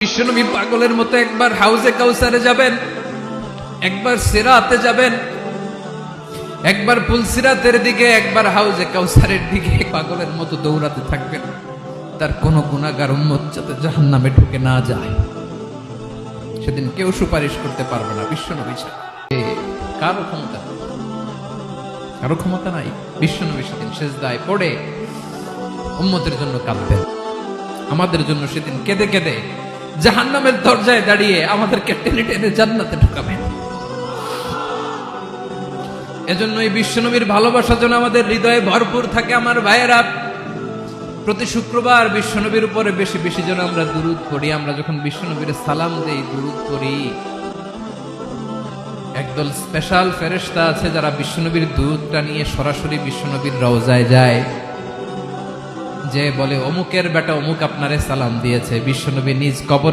বিশ্বনবী পাগলের মতো একবার হাউজে কাউসারে যাবেন, একবার সিরাতে যাবেন, একবার পুলসিরাতের দিকে, একবার হাউজে কাউসারের দিকে পাগলের মতো দৌড়াতে থাকবেন। তার কোন গুনাহগার উম্মত যাতে জাহান্নামে ঢুকে না যায়, সেদিন কেউ সুপারিশ করতে পারবে না বিশ্বনবী ছাড়া। কারো ক্ষমতা নাই। বিশ্বনবী সেদিন সেজদায় পড়ে উম্মতের জন্য কাঁদবেন, আমাদের জন্য সেদিন কেঁদে কেঁদে জাহান্নামের দরজায় দাঁড়িয়ে আমাদেরকে টেনে টেনে জান্নাতে ঢুকাবেন। এজন্য এই বিশ্বনবীর ভালোবাসা যেন আমাদের হৃদয়ে ভরপুর থাকে। আমার ভাইয়েরা, প্রতি শুক্রবার বিশ্বনবীর উপরে বেশি বেশি যেন আমরা দুরূদ পড়ি। আমরা যখন বিশ্বনবীর সালাম দেই, দুরূদ পড়ি, একদল স্পেশাল ফেরেশতা আছে যারা বিশ্বনবীর দুরূদটা নিয়ে সরাসরি বিশ্বনবীর রওজায় যায়, যে বলে অমুকের বেটা অমুক আপনারে সালাম দিয়েছে। বিশ্বনবী নিজ কবর